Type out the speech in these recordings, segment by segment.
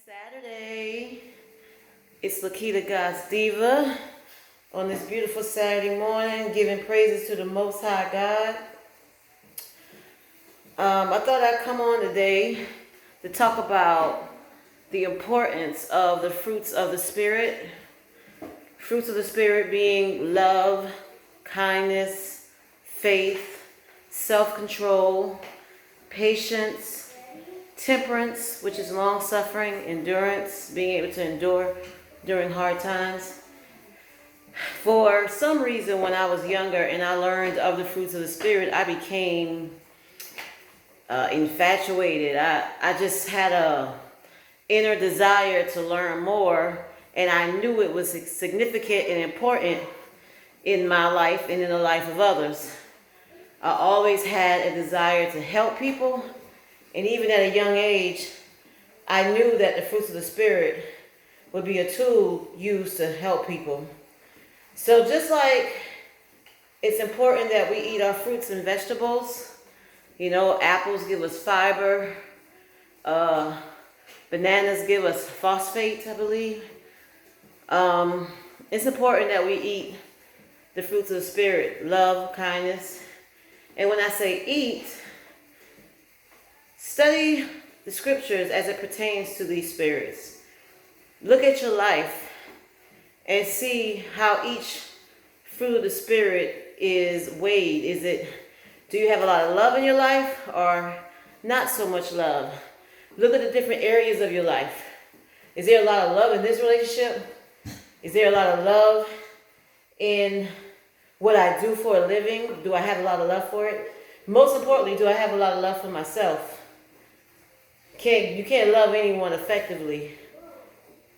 Saturday. It's Lakita God's Diva on this beautiful Saturday morning, giving praises to the Most High God. I thought I'd come on today to talk about the importance of the fruits of the Spirit. Fruits of the Spirit being love, kindness, faith, self-control, patience, temperance, which is long-suffering, endurance, being able to endure during hard times. For some reason, when I was younger and I learned of the fruits of the Spirit, I became infatuated. I just had a inner desire to learn more, and I knew it was significant and important in my life and in the life of others. I always had a desire to help people, and even at a young age, I knew that the fruits of the Spirit would be a tool used to help people. So just like it's important that we eat our fruits and vegetables, you know, apples give us fiber, bananas give us phosphate, I believe. It's important that we eat the fruits of the Spirit, love, kindness. And when I say eat, study the scriptures as it pertains to these spirits. Look at your life and see how each fruit of the Spirit is weighed. Do you have a lot of love in your life or not so much love? Look at the different areas of your life. Is there a lot of love in this relationship? Is there a lot of love in what I do for a living? Do I have a lot of love for it? Most importantly, do I have a lot of love for myself? You can't love anyone effectively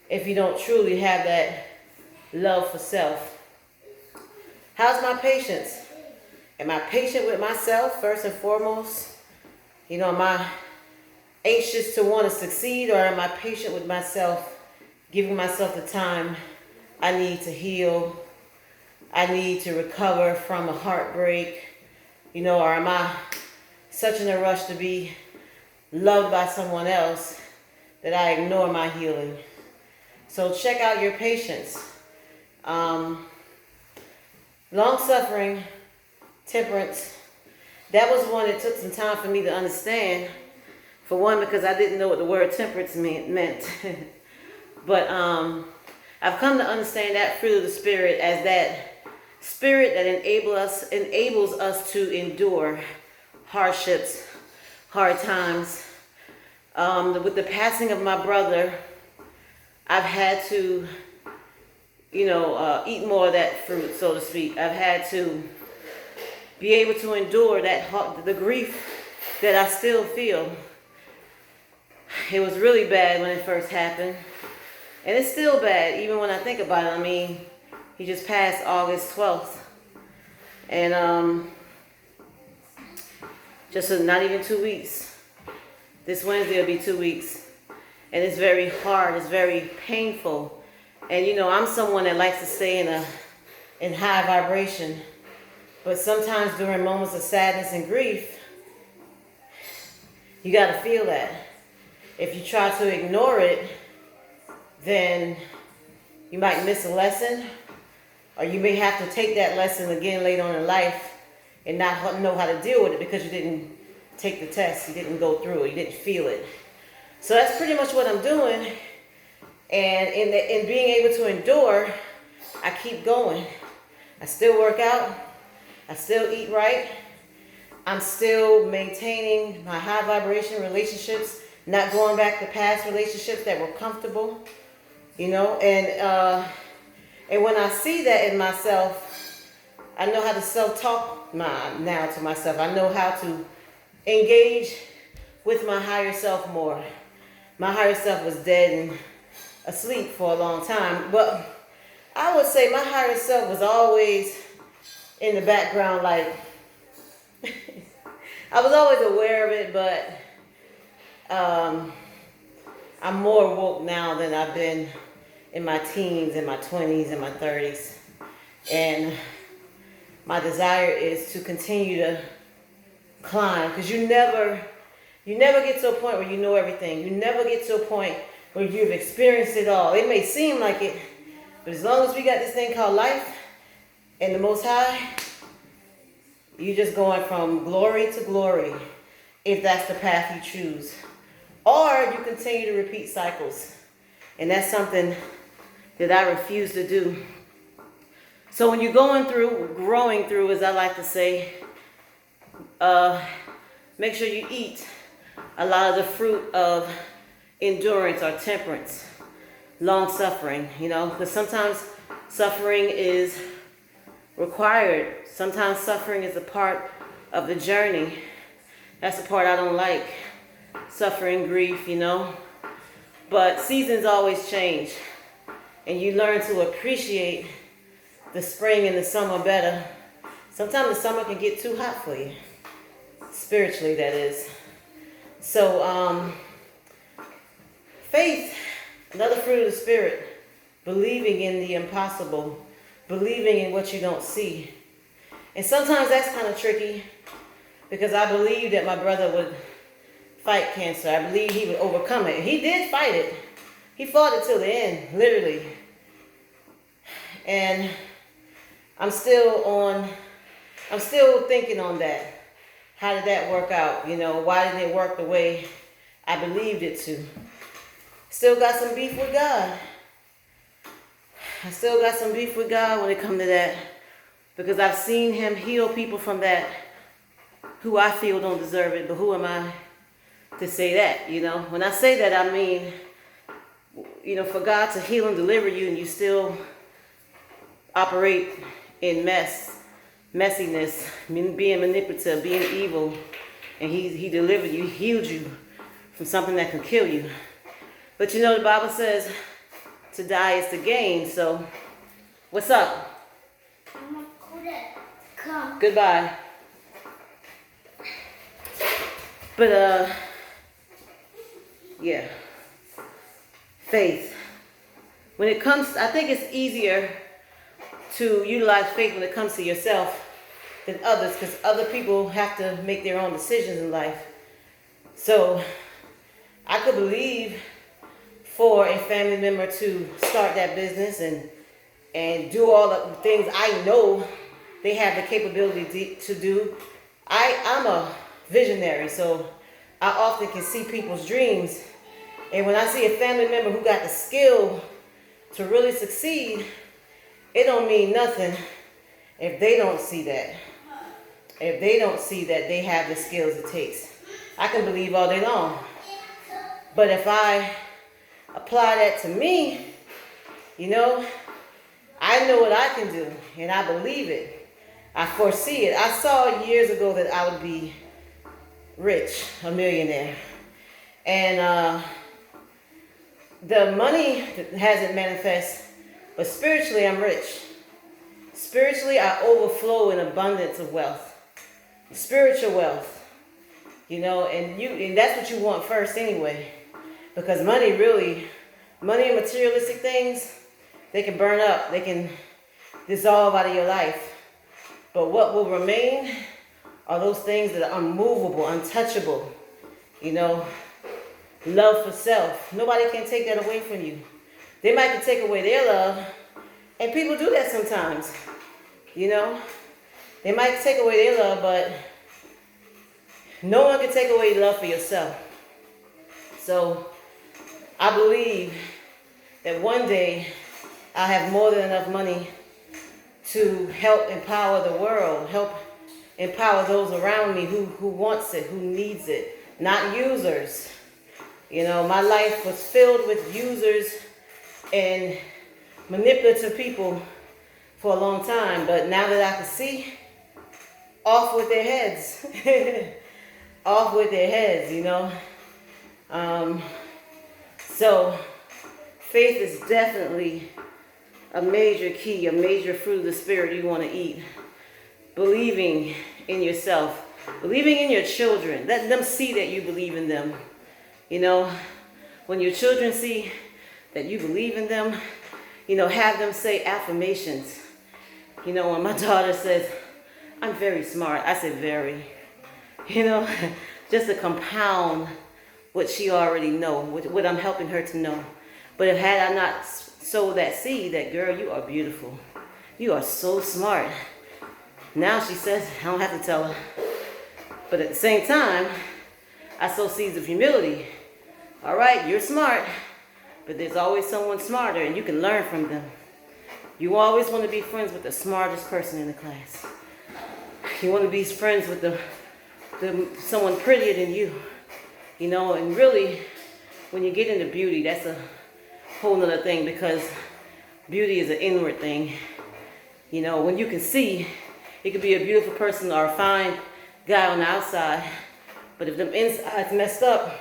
if you don't truly have that love for self. How's my patience? Am I patient with myself first and foremost? You know, am I anxious to want to succeed, or am I patient with myself, giving myself the time I need to heal? I need to recover from a heartbreak, you know, or am I such in a rush to be loved by someone else that I ignore my healing? So check out your patience. Long-suffering, temperance, that was one that took some time for me to understand. For one, because I didn't know what the word temperance meant. But I've come to understand that fruit of the Spirit as that Spirit that enables us to endure hardships, hard times. With the passing of my brother, I've had to, eat more of that fruit, so to speak. I've had to be able to endure the grief that I still feel. It was really bad when it first happened. And it's still bad, even when I think about it. I mean, he just passed August 12th. And just not even 2 weeks. This Wednesday will be 2 weeks. And it's very hard. It's very painful. And, I'm someone that likes to stay in high vibration. But sometimes during moments of sadness and grief, you got to feel that. If you try to ignore it, then you might miss a lesson, or you may have to take that lesson again later on in life and not know how to deal with it because you didn't take the test, you didn't go through it, you didn't feel it. So that's pretty much what I'm doing. And in being able to endure, I keep going. I still work out. I still eat right. I'm still maintaining my high vibration relationships, not going back to past relationships that were comfortable, and when I see that in myself, I know how to self-talk now to myself. I know how to engage with my higher self more. My higher self was dead and asleep for a long time, but I would say my higher self was always in the background, like I was always aware of it, but I'm more woke now than I've been in my teens, in my 20s, and my 30s. And my desire is to continue to climb, because you never get to a point where you know everything. You never get to a point where you've experienced it all. It may seem like it, but as long as we got this thing called life and the Most High, you're just going from glory to glory, if that's the path you choose. Or you continue to repeat cycles. And that's something that I refuse to do. So when you're growing through, as I like to say, make sure you eat a lot of the fruit of endurance or temperance, long suffering, because sometimes suffering is required. Sometimes suffering is a part of the journey. That's the part I don't like. Suffering, grief, But seasons always change. And you learn to appreciate the spring and the summer better. Sometimes the summer can get too hot for you. Spiritually, that is. So, faith, another fruit of the Spirit. Believing in the impossible. Believing in what you don't see. And sometimes that's kind of tricky, because I believe that my brother would fight cancer. I believe he would overcome it. He did fight it. He fought it till the end, literally. And I'm still thinking on that. How did that work out? Why didn't it work the way I believed it to? Still got some beef with God. I still got some beef with God when it comes to that, because I've seen him heal people from that who I feel don't deserve it, but who am I to say that, When I say that, I mean, for God to heal and deliver you and you still operate in messiness, being manipulative, being evil, and he delivered you, healed you from something that can kill you. But the Bible says to die is to gain, so what's up? Goodbye. But, yeah. Faith. When it comes, I think it's easier to utilize faith when it comes to yourself than others, because other people have to make their own decisions in life. So, I could believe for a family member to start that business and do all the things I know they have the capability to do. I'm a visionary, so I often can see people's dreams. And when I see a family member who got the skill to really succeed, it don't mean nothing if they don't see that. If they don't see that they have the skills it takes. I can believe all day long. But if I apply that to me, I know what I can do, and I believe it. I foresee it. I saw years ago that I would be rich, a millionaire. And the money hasn't manifest, but spiritually I'm rich. Spiritually I overflow in abundance of wealth. Spiritual wealth. And that's what you want first anyway. Because money and materialistic things, they can burn up. They can dissolve out of your life. But what will remain are those things that are unmovable, untouchable. Love for self. Nobody can take that away from you. They might take away their love, and people do that sometimes. They might take away their love, but no one can take away love for yourself. So I believe that one day I'll have more than enough money to help empower the world, help empower those around me who wants it, who needs it, not users. My life was filled with users and manipulative people for a long time, but now that I can see, off with their heads. Off with their heads, So faith is definitely a major key, a major fruit of the Spirit you want to eat. Believing in yourself, believing in your children. Let them see that you believe in them. When your children see that you believe in them, have them say affirmations. When my daughter says, I'm very smart, I said very. Just to compound what she already know, what I'm helping her to know. But if had I not sowed that seed, that girl, you are beautiful. You are so smart. Now she says, I don't have to tell her. But at the same time, I sow seeds of humility. All right, you're smart, but there's always someone smarter, and you can learn from them. You always want to be friends with the smartest person in the class. You want to be friends with someone prettier than you. You know, and really, when you get into beauty, that's a whole nother thing, because beauty is an inward thing. You know, when you can see, it could be a beautiful person or a fine guy on the outside, but if them inside's messed up,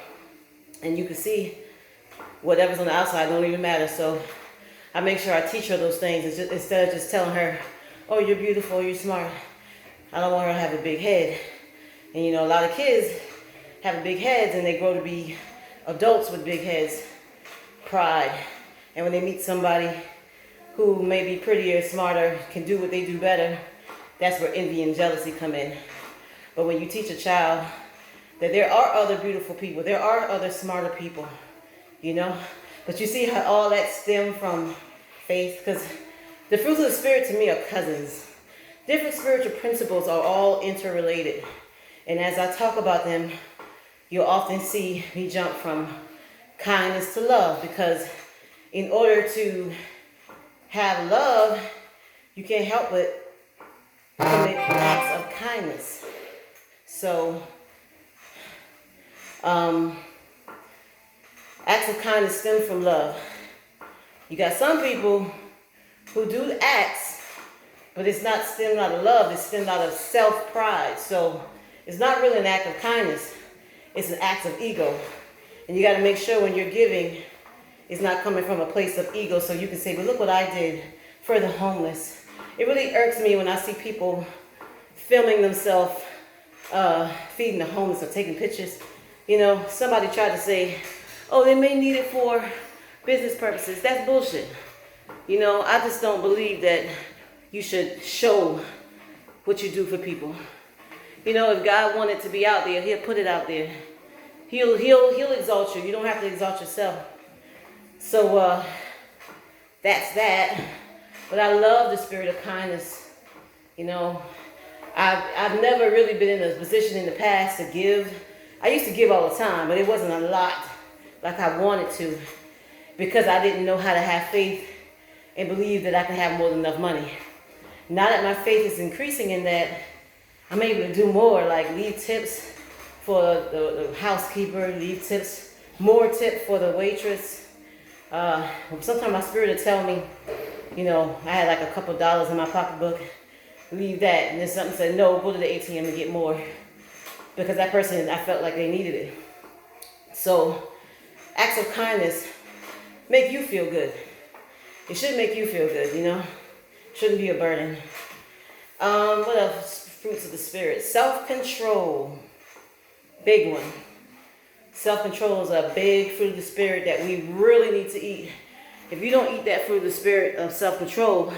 and you can see whatever's on the outside, don't even matter. So I make sure I teach her those things instead of just telling her, oh, you're beautiful, you're smart. I don't want her to have a big head. And you know, a lot of kids have big heads and they grow to be adults with big heads. Pride. And when they meet somebody who may be prettier, smarter, can do what they do better, that's where envy and jealousy come in. But when you teach a child that there are other beautiful people, there are other smarter people, you know. But you see how all that stem from faith? Because the fruits of the Spirit to me are cousins. Different spiritual principles are all interrelated. And as I talk about them, you'll often see me jump from kindness to love, because in order to have love, you can't help but commit acts of kindness. So, acts of kindness stem from love. You got some people who do acts, but it's not stemmed out of love, it's stemmed out of self-pride. So it's not really an act of kindness, it's an act of ego. And you got to make sure when you're giving, it's not coming from a place of ego, so you can say, but look what I did for the homeless. It really irks me when I see people filming themselves feeding the homeless or taking pictures. You know, somebody tried to say, oh, they may need it for business purposes. That's bullshit. You know, I just don't believe that you should show what you do for people. You know, if God wanted to be out there, he'll put it out there. He'll exalt you. You don't have to exalt yourself. So that's that. But I love the spirit of kindness. You know, I've never really been in a position in the past to give. I used to give all the time, but it wasn't a lot like I wanted to, because I didn't know how to have faith and believe that I can have more than enough money. Now that my faith is increasing in that, I'm able to do more, like leave tips for the housekeeper, leave tips, more tip for the waitress. Sometimes my spirit will tell me, you know, I had like a couple dollars in my pocketbook, leave that, and then something said, no, go to the ATM and get more, because that person, I felt like they needed it. So acts of kindness make you feel good. It should make you feel good, you know. Shouldn't be a burden. What else? Fruits of the Spirit. Self-control. Big one. Self-control is a big fruit of the Spirit that we really need to eat. If you don't eat that fruit of the Spirit of self-control,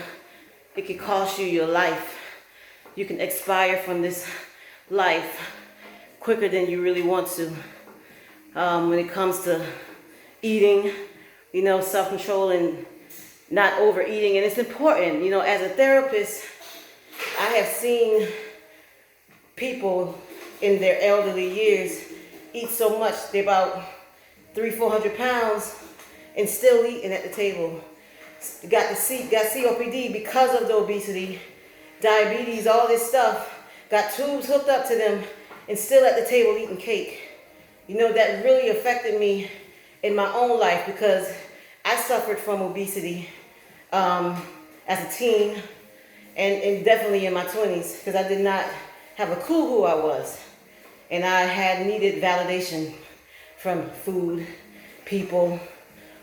it can cost you your life. You can expire from this life quicker than you really want to. When it comes to eating, you know, self-control and not overeating. And it's important, you know, as a therapist, I have seen people in their elderly years eat so much, they're about 300-400 pounds and still eating at the table. Got COPD because of the obesity, diabetes, all this stuff. Got tubes hooked up to them and still at the table eating cake. You know, that really affected me in my own life, because I suffered from obesity as a teen and definitely in my 20s, because I did not have a clue who I was. And I had needed validation from food, people,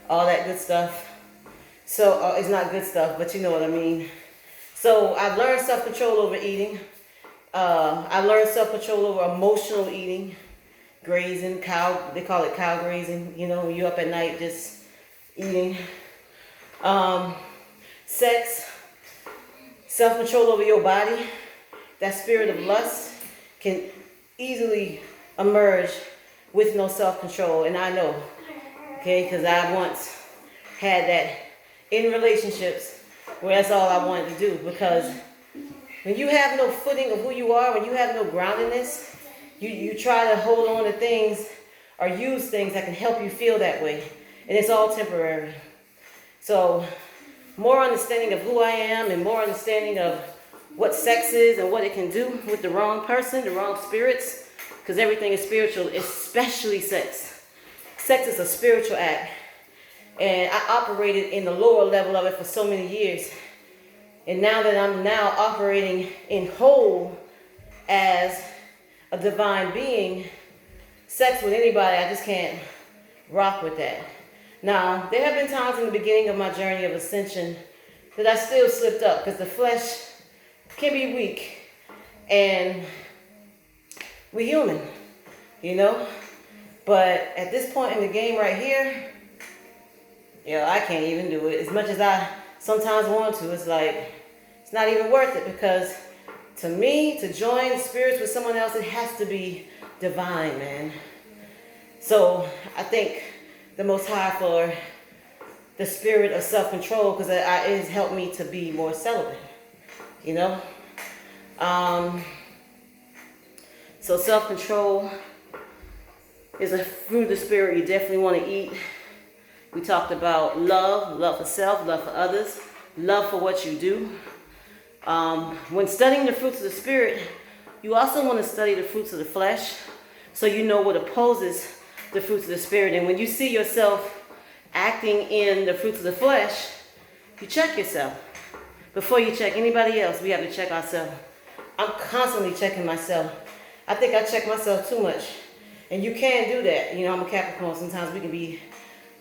all that good stuff. So it's not good stuff, but you know what I mean. So I've learned self-control over eating. I learned self-control over emotional eating, grazing, they call it cow grazing. You know, you're up at night just eating. Sex, self-control over your body. That spirit of lust can easily emerge with no self-control. And I know, okay, because I once had that in relationships where that's all I wanted to do. Because when you have no footing of who you are, when you have no groundedness, you try to hold on to things or use things that can help you feel that way. And it's all temporary. So more understanding of who I am and more understanding of what sex is and what it can do with the wrong person, the wrong spirits, because everything is spiritual, especially sex. Sex is a spiritual act. And I operated in the lower level of it for so many years. And now that I'm now operating in whole as a divine being, sex with anybody, I just can't rock with that. Now, there have been times in the beginning of my journey of ascension that I still slipped up because the flesh can be weak and we're human, you know? But at this point in the game right here, I can't even do it. As much as I sometimes want to, it's like, it's not even worth it because to me, to join spirits with someone else, it has to be divine, man. So I thank the Most High for the spirit of self-control because it has helped me to be more celibate, you know. So self-control is a fruit of the spirit you definitely want to eat. We talked about love for self, love for others, love for what you do. When studying the fruits of the spirit, you also want to study the fruits of the flesh so you know what opposes the fruits of the spirit. And when you see yourself acting in the fruits of the flesh, you check yourself. Before you check anybody else, we have to check ourselves. I'm constantly checking myself. I think I check myself too much. And you can't do that. You know, I'm a Capricorn. Sometimes we can be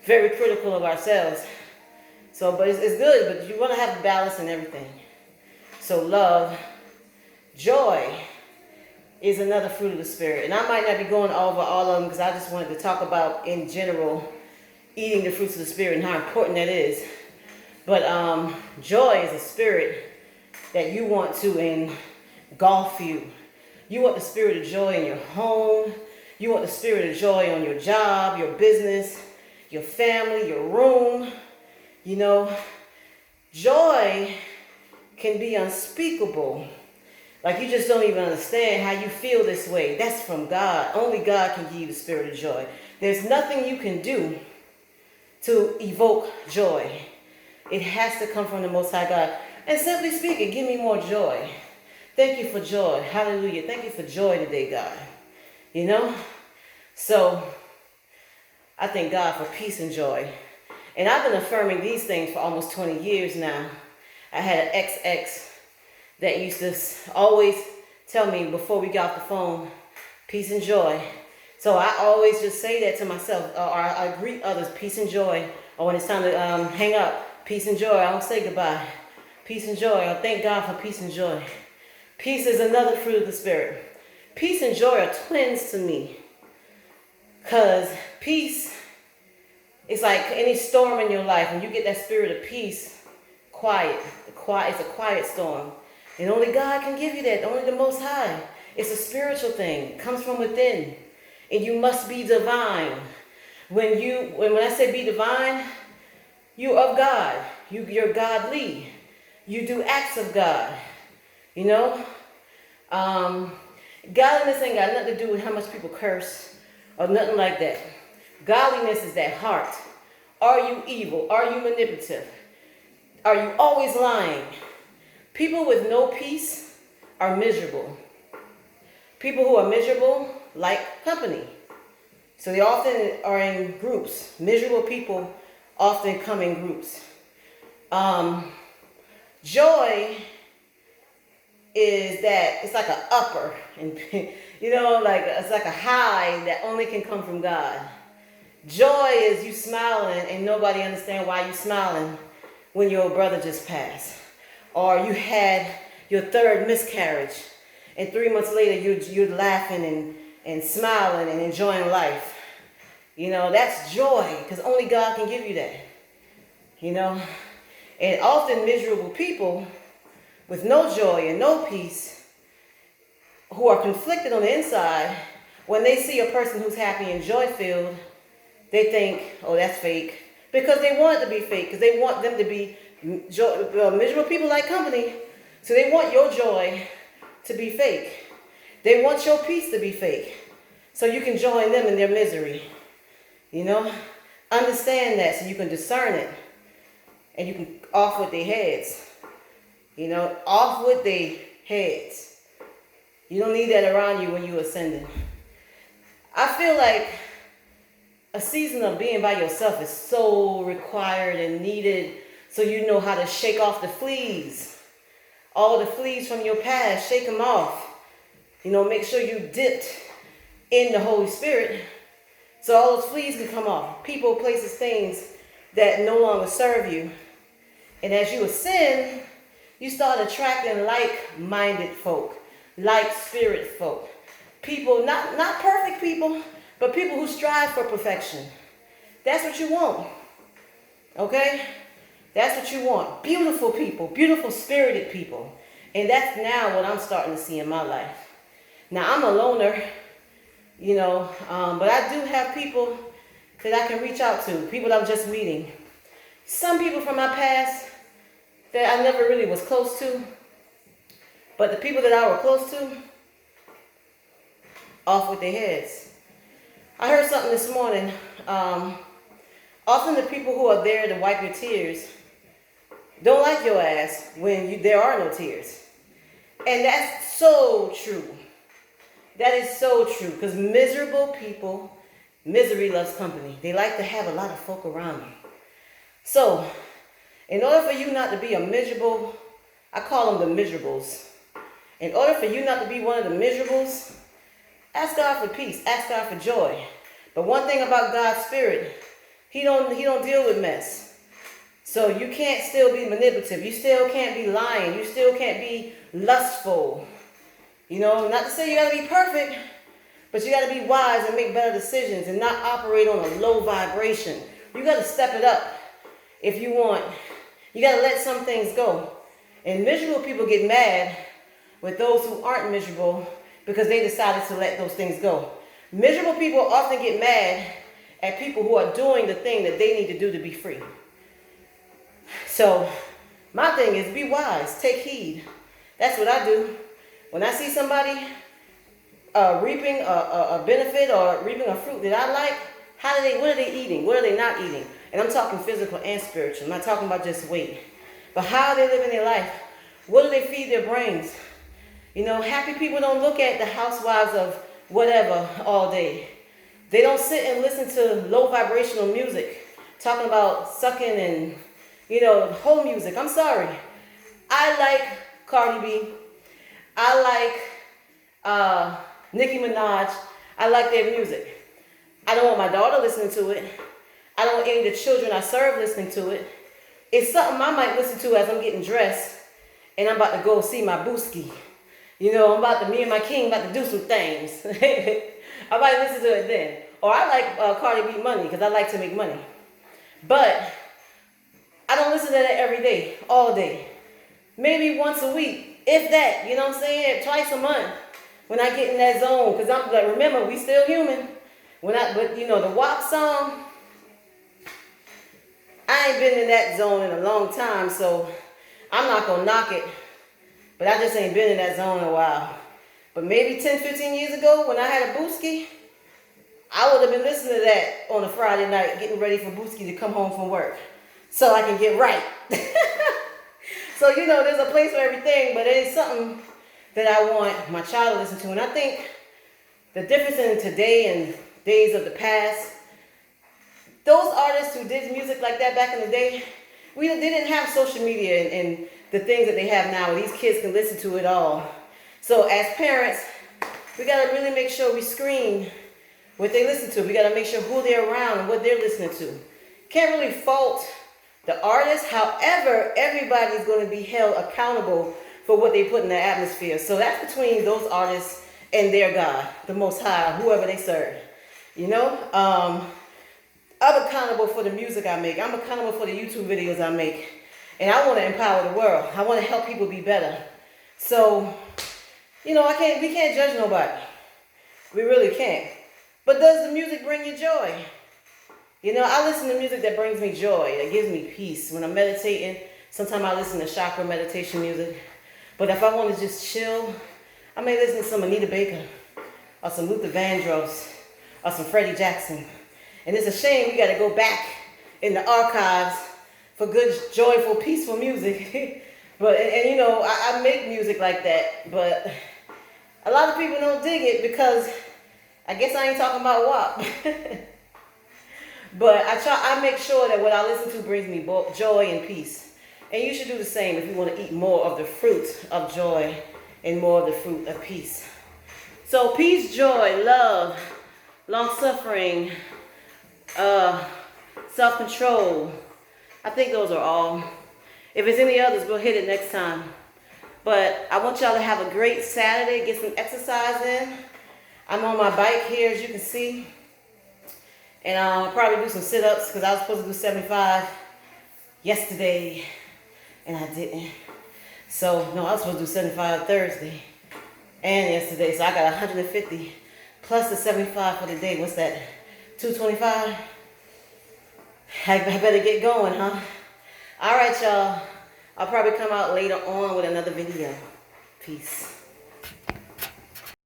very critical of ourselves. So, but it's good, but you want to have balance in everything. So love, joy is another fruit of the spirit. And I might not be going over all of them because I just wanted to talk about, in general, eating the fruits of the spirit and how important that is. But joy is a spirit that you want to engulf you. You want the spirit of joy in your home. You want the spirit of joy on your job, your business, your family, your room. You know, joy can be unspeakable. Like you just don't even understand how you feel this way. That's from God. Only God can give you the spirit of joy. There's nothing you can do to evoke joy. It has to come from the Most High God. And simply speaking, give me more joy. Thank you for joy. Hallelujah. Thank you for joy today, God. You know? So, I thank God for peace and joy. And I've been affirming these things for almost 20 years now. I had an ex that used to always tell me before we got off the phone, peace and joy. So I always just say that to myself, or I greet others, peace and joy. Or when it's time to hang up, peace and joy. I don't say goodbye. Peace and joy. I thank God for peace and joy. Peace is another fruit of the spirit. Peace and joy are twins to me. Because peace is like any storm in your life. When you get that spirit of peace, quiet. It's a quiet storm. And only God can give you that. Only the Most High. It's a spiritual thing. It comes from within. And you must be divine. When I say be divine, you're of God. You're godly. You do acts of God. You know? Godliness ain't got nothing to do with how much people curse or nothing like that. Godliness is that heart. Are you evil? Are you manipulative? Are you always lying? People with no peace are miserable. People who are miserable like company. So they often are in groups. Miserable people often come in groups. Joy is that it's like an upper, and you know, like it's like a high that only can come from God. Joy is you smiling and nobody understand why you smiling when your brother just passed, or you had your third miscarriage, and 3 months later you're laughing and smiling and enjoying life. You know, that's joy, because only God can give you that. You know, and often miserable people with no joy and no peace, who are conflicted on the inside, when they see a person who's happy and joy-filled, they think, oh, that's fake. Because they want it to be fake, because they want them to be miserable people like company. So they want your joy to be fake. They want your peace to be fake. So you can join them in their misery. You know? Understand that so you can discern it. And you can off with their heads. You know, off with their heads. You don't need that around you when you're ascending. I feel like a season of being by yourself is so required and needed so you know how to shake off the fleas. All the fleas from your past, shake them off. You know, make sure you dipped in the Holy Spirit so all those fleas can come off. People, places, things that no longer serve you. And as you ascend, you start attracting like-minded folk, like-spirit folk. People, not perfect people, but people who strive for perfection. That's what you want. Okay? That's what you want. Beautiful people, beautiful spirited people. And that's now what I'm starting to see in my life. Now, I'm a loner, you know, but I do have people that I can reach out to, people I'm just meeting. Some people from my past that I never really was close to, but the people that I were close to, off with their heads. I heard something this morning. Often the people who are there to wipe your tears don't like your ass when there are no tears. And that's so true. That is so true. Because miserable people, misery loves company. They like to have a lot of folk around them. So, in order for you not to be a miserable, I call them the miserables. In order for you not to be one of the miserables, ask God for peace. Ask God for joy. But one thing about God's Spirit, He don't deal with mess. So you can't still be manipulative. You still can't be lying. You still can't be lustful. You know, not to say you got to be perfect, but you got to be wise and make better decisions and not operate on a low vibration. You got to step it up if you want. You got to let some things go. And miserable people get mad with those who aren't miserable because they decided to let those things go. Miserable people often get mad at people who are doing the thing that they need to do to be free. So, my thing is be wise, take heed. That's what I do. When I see somebody reaping a benefit or reaping a fruit that I like, what are they eating? What are they not eating? And I'm talking physical and spiritual. I'm not talking about just weight. But how are they living their life? What do they feed their brains? You know, happy people don't look at the housewives of whatever all day. They don't sit and listen to low vibrational music, talking about sucking and, you know, whole music. I'm sorry. I like Cardi B. I like Nicki Minaj. I like their music. I don't want my daughter listening to it. I don't want any of the children I serve listening to it. It's something I might listen to as I'm getting dressed and I'm about to go see my booski. You know, me and my king about to do some things. I might listen to it then. Or I like Cardi B money because I like to make money. But I don't listen to that every day, all day. Maybe once a week, if that, you know what I'm saying? Twice a month when I get in that zone. Because I'm like, remember, we still human. But you know, the WAP song, I ain't been in that zone in a long time, so I'm not going to knock it. But I just ain't been in that zone in a while. But maybe 10, 15 years ago when I had a booski, I would have been listening to that on a Friday night, getting ready for booski to come home from work so I can get right. So, you know, there's a place for everything, but it is something that I want my child to listen to. And I think the difference in today and days of the past, those artists who did music like that back in the day, they didn't have social media and the things that they have now. These kids can listen to it all. So as parents, we got to really make sure we screen what they listen to. We got to make sure who they're around and what they're listening to. Can't really fault the artist. However, everybody's going to be held accountable for what they put in the atmosphere. So that's between those artists and their God, the Most High, whoever they serve. You know, I'm accountable for the music I make. I'm accountable for the YouTube videos I make. And I want to empower the world. I want to help people be better. So, you know, we can't judge nobody. We really can't. But does the music bring you joy? You know, I listen to music that brings me joy, that gives me peace. When I'm meditating, sometimes I listen to chakra meditation music. But if I want to just chill, I may listen to some Anita Baker, or some Luther Vandross, or some Freddie Jackson. And it's a shame we got to go back in the archives for good, joyful, peaceful music. But, and you know, I make music like that, but a lot of people don't dig it because I guess I ain't talking about WAP. But I make sure that what I listen to brings me joy and peace. And you should do the same if you want to eat more of the fruit of joy and more of the fruit of peace. So peace, joy, love, long-suffering, self-control. I think those are all. If there's any others, we'll hit it next time. But I want y'all to have a great Saturday. Get some exercise in. I'm on my bike here, as you can see. And I'll probably do some sit-ups because I was supposed to do 75 yesterday. And I didn't. So, no, I was supposed to do 75 Thursday and yesterday. So I got 150 plus the 75 for the day. What's that? 225? I better get going, huh? All right, y'all. I'll probably come out later on with another video. Peace.